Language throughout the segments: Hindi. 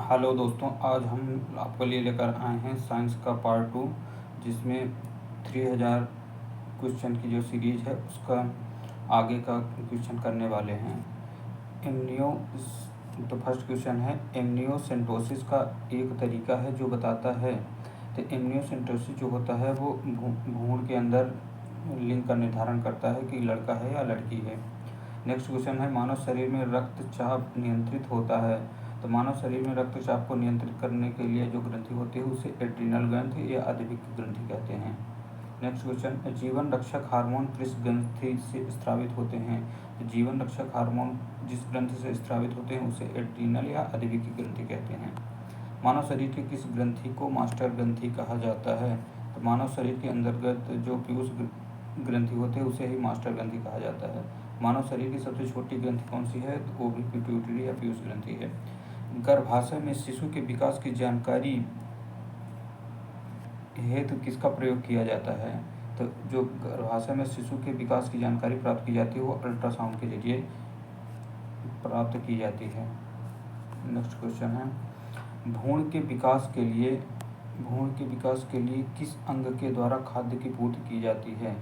हेलो दोस्तों, आज हम आपके लिए लेकर आए हैं साइंस का पार्ट 2, जिसमें 3000 क्वेश्चन की जो सीरीज है उसका आगे का क्वेश्चन करने वाले हैं। एमनियो तो फर्स्ट क्वेश्चन है, एमनियोसेंटोसिस का एक तरीका है जो बताता है। तो एमनियोसेंटोसिस जो होता है वो भ्रूण के अंदर लिंग का निर्धारण करता है कि लड़का है या लड़की है। नेक्स्ट क्वेश्चन है, मानव शरीर में रक्तचाप नियंत्रित होता है। तो मानव शरीर में रक्तचाप को नियंत्रित करने के लिए जो ग्रंथि होती है उसे एड्रिनल ग्रंथि या अधिविक्क ग्रंथि कहते हैं। नेक्स्ट क्वेश्चन, जीवन रक्षक हार्मोन किस ग्रंथि से स्रावित होते हैं। तो जीवन रक्षक हार्मोन जिस ग्रंथि से स्रावित होते हैं उसे एड्रिनल या अधिविक्क ग्रंथि कहते हैं। मानव शरीर के किस ग्रंथि को मास्टर ग्रंथि कहा जाता है। तो मानव शरीर के अंतर्गत जो पीयूष ग्रंथि होते हैं उसे ही मास्टर ग्रंथि कहा जाता है। मानव शरीर की सबसे छोटी ग्रंथि कौन सी है। तो वो भी पिट्यूटरी या पीयूष ग्रंथि है। गर्भाशय में शिशु के विकास की जानकारी हेतु किसका प्रयोग किया जाता है। तो जो गर्भाशय में शिशु के विकास की जानकारी प्राप्त की जाती है वो अल्ट्रासाउंड के जरिए प्राप्त की जाती है। नेक्स्ट क्वेश्चन है, भ्रूण के विकास के लिए किस अंग के द्वारा खाद्य की पूर्ति की जाती है।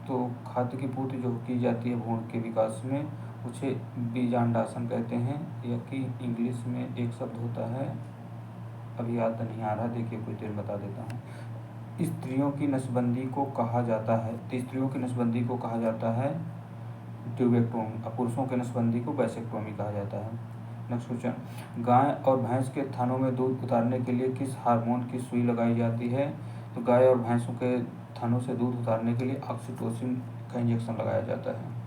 तो खाद्य की पूर्ति जो की जाती है भ्रूण के विकास में उसे बीजांडासन कहते हैं, या कि इंग्लिश में एक शब्द होता है, अभी याद नहीं आ रहा, देखिए कुछ देर बता देता हूँ। स्त्रियों की नसबंदी को कहा जाता है। तो स्त्रियों की नसबंदी को कहा जाता है ट्यूबेक्टोमी, और पुरुषों की नसबंदी को वैसेक्टोमी कहा जाता है। नेक्स्ट क्वेश्चन, गाय और भैंस के थनों में दूध उतारने के लिए किस हार्मोन की सुई लगाई जाती है। तो गाय और भैंसों के थनों से दूध उतारने के लिए ऑक्सीटोसिन का इंजेक्शन लगाया जाता है।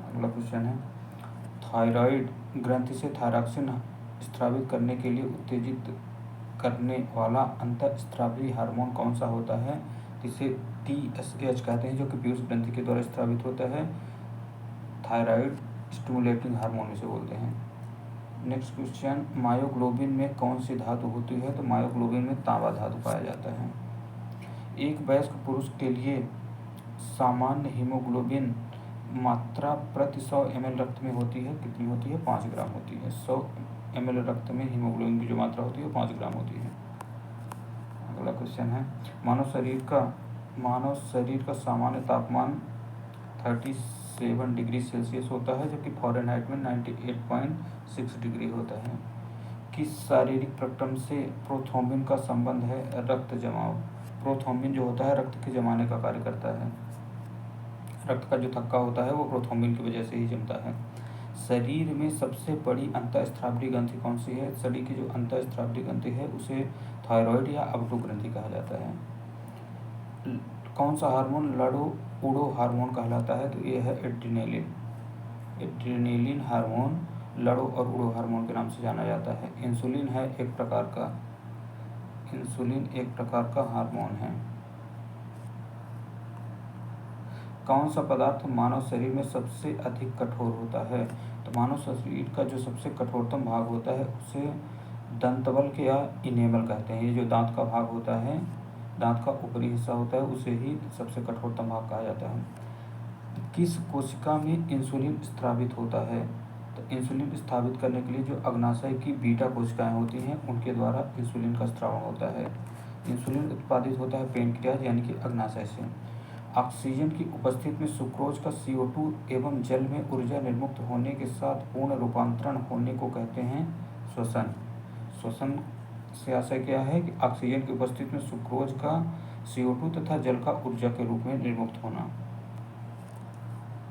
अगला क्वेश्चन है, थायराइड ग्रंथि से थायरॉक्सिन स्रावित करने के लिए उत्तेजित करने वाला अंतःस्रावी हार्मोन कौन सा होता है। जिसे TSH कहते हैं, जो कि पीयूष ग्रंथि के द्वारा स्रावित होता है। थायराइड स्टिमुलेटिंग हार्मोन इसे बोलते हैं। नेक्स्ट क्वेश्चन, मायोग्लोबिन में कौन सी धातु होती है। तो मायोग्लोबिन में तांबा धातु पाया जाता है। एक वयस्क पुरुष के लिए सामान्य हीमोग्लोबिन मात्रा प्रति 100 ml रक्त में होती है, कितनी होती है, 5 ग्राम होती है। 100 ml रक्त में हीमोग्लोबिन की जो मात्रा होती है वो 5 ग्राम होती है। अगला क्वेश्चन है, मानव शरीर का सामान्य तापमान 37 डिग्री सेल्सियस होता है, जबकि फ़ारेनहाइट में 98.6 डिग्री होता है। किस शारीरिक प्रक्रम से प्रोथ्रोम्बिन का संबंध है। रक्त जमाव। प्रोथ्रोम्बिन जो होता है रक्त के जमाने का कार्य करता है। रक्त का जो थक्का होता है वो प्रोथ्रोम्बिन की वजह से ही जमता है। शरीर में सबसे बड़ी अंतःस्रावी ग्रंथि कौन सी है। शरीर की जो अंतःस्रावी ग्रंथि है उसे थायराइड या अबडू ग्रंथि कहा जाता है। कौन सा हार्मोन लड़ो उड़ो हार्मोन कहलाता है। तो ये है एड्रिनेलिन। एड्रिनेलिन हार्मोन लड़ो और उड़ो हार्मोन के नाम से जाना जाता है। इंसुलिन एक प्रकार का हार्मोन है। कौन सा पदार्थ मानव शरीर में सबसे अधिक कठोर होता है। तो मानव शरीर का जो सबसे कठोरतम भाग होता है उसे दंतबल्क या इनेमल कहते हैं। ये जो दांत का भाग होता है, दांत का ऊपरी हिस्सा होता है, उसे ही सबसे कठोरतम भाग कहा जाता है। किस कोशिका में इंसुलिन स्रावित होता है। तो इंसुलिन स्थापित करने के लिए जो अग्नाशय की बीटा कोशिकाएं होती हैं उनके द्वारा इंसुलिन का स्रावण होता है। इंसुलिन उत्पादित होता है पेनक्रियाज यानी कि अग्नाशय से। ऑक्सीजन की उपस्थिति में सुक्रोज का CO2 एवं जल में ऊर्जा निर्मुक्त होने के साथ पूर्ण रूपांतरण होने को कहते हैं श्वसन। श्वसन से आशय क्या है कि ऑक्सीजन की उपस्थिति में सुक्रोज का CO2 तथा जल का ऊर्जा के रूप में निर्मुक्त होना।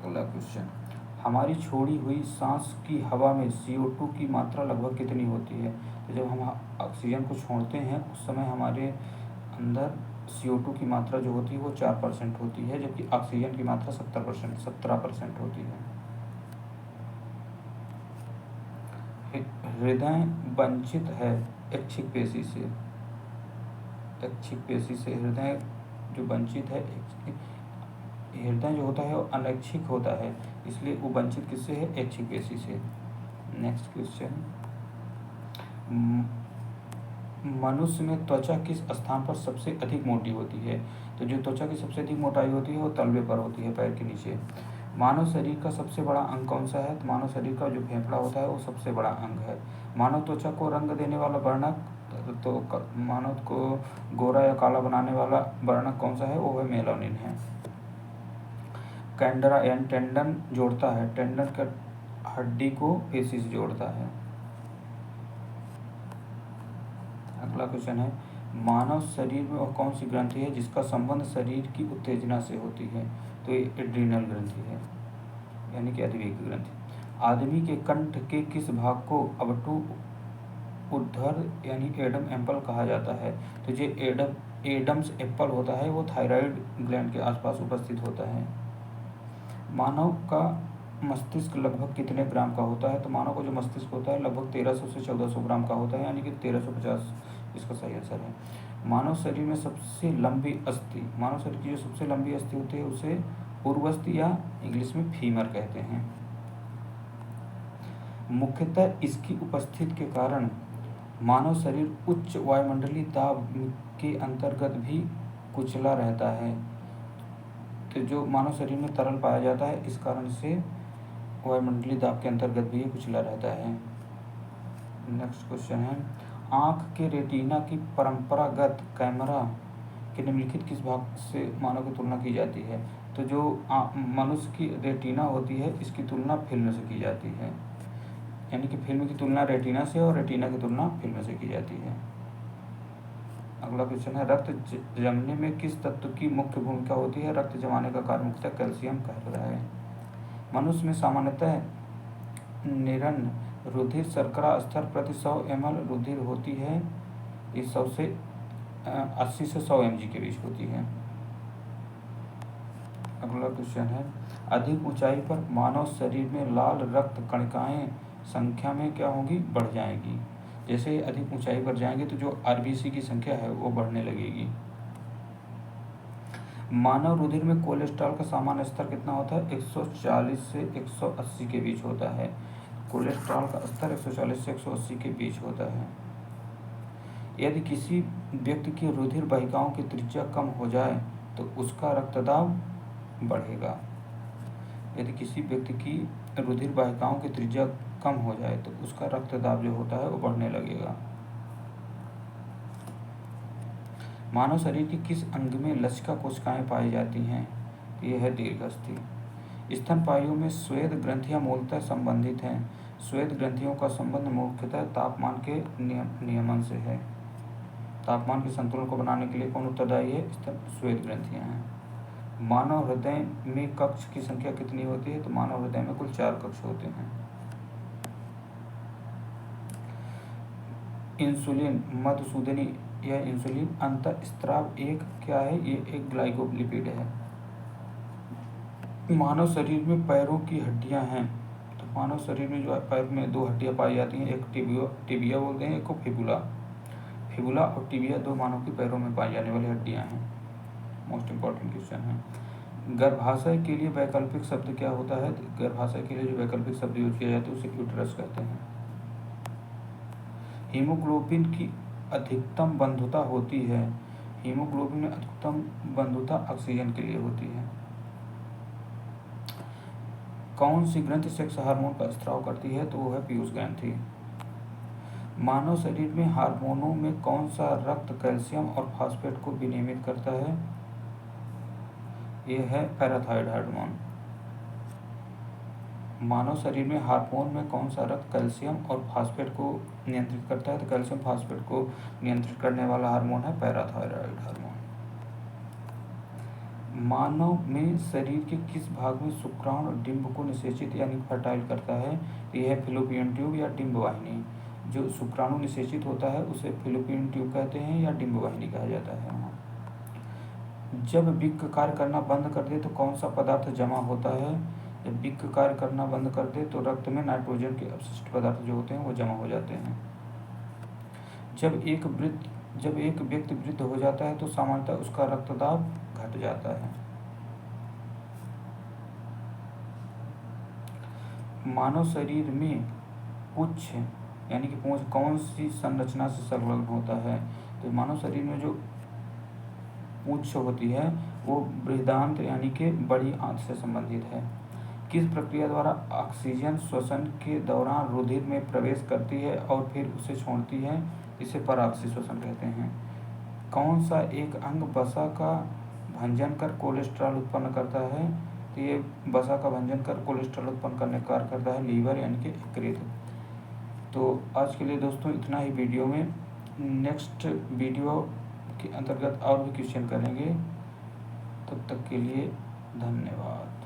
अगला क्वेश्चन, हमारी छोड़ी हुई सांस की हवा में CO2 की मात्रा लगभग कितनी होती है। तो जब हम ऑक्सीजन को छोड़ते हैं उस समय हमारे अंदर CO2 की मात्रा जो होती है वो 4% होती है, जबकि ऑक्सीजन की मात्रा 17% होती है। हृदय वंचित है ऐच्छिक पेशी से। हृदय जो वंचित है, हृदय जो होता है वो अनैच्छिक होता है, इसलिए वो वंचित किससे है, ऐच्छिक पेशी से। नेक्स्ट क्वेश्चन, मनुष्य में त्वचा किस स्थान पर सबसे अधिक मोटी होती है। तो जो त्वचा की सबसे अधिक मोटाई होती है वो तलवे पर होती है, पैर के नीचे। मानव शरीर का सबसे बड़ा अंग कौन सा है? तो मानव शरीर का जो फेफड़ा होता है वो सबसे बड़ा अंग है। मानव त्वचा को रंग देने वाला वर्णक, तो मानव को गोरा या काला बनाने वाला वर्णक कौन सा है? वो है मेलानिन है। कैंडरा यानी टेंडन जोड़ता है, टेंडन का हड्डी को पेशी से जोड़ता है। अगला क्वेश्चन है, मानव शरीर में वह कौन सी ग्रंथि है जिसका संबंध शरीर की उत्तेजना से होती है? तो ये एड्रीनल ग्रंथि है, यानी कि अधिवेग ग्रंथि। आदमी के कंठ के किस भाग को अवटु उद्धर यानी एडम एम्पल कहा जाता है? तो जो एडम्स एप्पल होता है वो थायराइड ग्लैंड के आसपास उपस्थित होता है। मानव का मस्तिष्क लगभग कितने ग्राम का होता है? तो मानव का जो मस्तिष्क होता है लगभग 1300 से 1400 ग्राम का होता है, यानी कि 1350 इसका सही आंसर है। मानव शरीर में सबसे लंबी अस्थि, मानव शरीर की जो सबसे लंबी अस्थि होती है उसे पूर्वस्थि या इंग्लिश में फीमर कहते हैं। मुख्यतः इसकी उपस्थिति के कारण मानव शरीर उच्च वायुमंडलीय दाब के अंतर्गत भी कुचला रहता है। तो जो मानव शरीर में तरल पाया जाता है इस कारण से वायुमंडलीय दाब के अंतर्गत भी ये कुचला रहता है। नेक्स्ट क्वेश्चन है, आँख के रेटिना की परंपरागत कैमरा के निम्नलिखित किस भाग से मानव की तुलना की जाती है? तो जो मनुष्य की रेटिना होती है इसकी तुलना फिल्म से की जाती है, यानी कि फिल्म की तुलना रेटिना से और रेटिना की तुलना फिल्म से की जाती है। अगला क्वेश्चन है, रक्त जमने में किस तत्व की मुख्य भूमिका होती है? रक्त जमाने का कार्य मुख्यतः कैल्शियम कहलाता है। मनुष्य में सामान्यतः निरन रुधिर शर्करा स्तर प्रति 100 ml रुधिर होती है, इस 100 से 80 से 100 mg के बीच होती है। अगला क्वेश्चन है, अधिक ऊंचाई पर मानव शरीर में लाल रक्त कणिकाएं संख्या में क्या होंगी? बढ़ जाएंगी। जैसे अधिक ऊंचाई पर जाएंगे तो जो आरबीसी की संख्या है वो बढ़ने लगेगी। मानव रुधिर में कोलेस्ट्रॉल का सामान्य स्तर कितना होता है? 140 से 180 के बीच होता है। कोलेस्ट्रॉल का स्तर 140 से 180 के बीच होता है। यदि किसी व्यक्ति की रुधिर वाहिकाओं की त्रिज्या कम हो जाए तो उसका रक्तदाब बढ़ेगा। यदि किसी व्यक्ति की रुधिर वाहिकाओं की त्रिज्या कम हो जाए तो उसका रक्तदाब जो होता है वो बढ़ने लगेगा। मानव शरीर के किस अंग में लसिका कोशिकाएं पाई जाती हैं? ये है दीर्घस्थि। स्तनपायियों में श्वेत ग्रंथियां मूलतः संबंधित हैं। श्वेत ग्रंथियों का संबंध मुख्यतः तापमान के नियमन से है। तापमान के संतुलन को बनाने के लिए कौन उत्तरदायी है? श्वेत ग्रंथियां हैं। मानव हृदय में कक्ष की संख्या कितनी होती है? तो मानव हृदय में कुल 4 कक्ष होते हैं। इंसुलिन मधुसूदनी यह इंसुलिन अंतःस्राव एक क्या है? ये एक ग्लाइकोलिपिड है। मानव शरीर में पैरों की हड्डियां हैं, तो मानव शरीर में जो पैर में 2 हड्डियां पाई जाती हैं, एक टिबिया बोलते हैं, एक को फिबुला। फिबुला और टिबिया 2 मानव के पैरों में पाई जाने वाली हड्डियां हैं। मोस्ट इम्पॉर्टेंट क्वेश्चन है। गर्भाशय के लिए वैकल्पिक शब्द क्या होता है? गर्भाशय के लिए जो वैकल्पिक शब्द यूज किया जाता है उसे यूट्रस कहते हैं। हीमोग्लोबिन की अधिकतम बंधुता होती है। हीमोग्लोबिन में अधिकतम बंधुता ऑक्सीजन के लिए होती है। कौन सी ग्रंथि सेक्स हार्मोन का स्राव करती है? तो वो है पीयूष ग्रंथि। मानव शरीर में हार्मोनों में कौन सा रक्त कैल्शियम और फास्फेट को विनियमित करता है? यह है पैराथायरॉयड हार्मोन। मानव शरीर में हार्मोन में कौन सा रक्त कैल्शियम और फास्फेट को नियंत्रित करता है? तो कैल्शियम फास्फेट को नियंत्रित करने वाला हार्मोन है पैराथायरॉयड हार्मोन। मानव में शरीर के किस भाग में शुक्राणु डिंब को निषेचित यानी फर्टाइल करता है? यह है फिलोपियन ट्यूब या डिंब वाहिनी। जो शुक्राणु निषेचित होता है उसे फिलोपियन ट्यूब कहते हैं या डिंब वाहिनी कहा जाता है। जब वृक्क कार्य करना बंद कर दे तो कौन सा पदार्थ जमा होता है? जब वृक्क कार्य करना बंद कर दे तो रक्त में नाइट्रोजन के अपशिष्ट पदार्थ जो होते हैं वो जमा हो जाते हैं। जब एक व्यक्ति वृद्ध हो जाता है तो सामान्यतः उसका रक्तदाब घट जाता है। मानव शरीर में पुच्छ यानी कि पूंछ कौन सी संरचना से संलग्न होता है? तो मानव शरीर में जो पूंछ होती है वो बृहदांत्र यानी कि बड़ी आंत से संबंधित है। किस प्रक्रिया द्वारा ऑक्सीजन श्वसन के दौरान रुधिर में प्रवेश करती है और फिर उसे छोड़ती है? इसे पराक्षी श्वसन कहते हैं। कौन सा एक अंग वसा का भंजन कर कोलेस्ट्रॉल उत्पन्न करता है? तो ये वसा का भंजन कर कोलेस्ट्रॉल उत्पन्न करने का कार्य करता है लीवर यानी कि यकृत। तो आज के लिए दोस्तों इतना ही वीडियो में। नेक्स्ट वीडियो के अंतर्गत और भी क्वेश्चन करेंगे। तब तक के लिए धन्यवाद।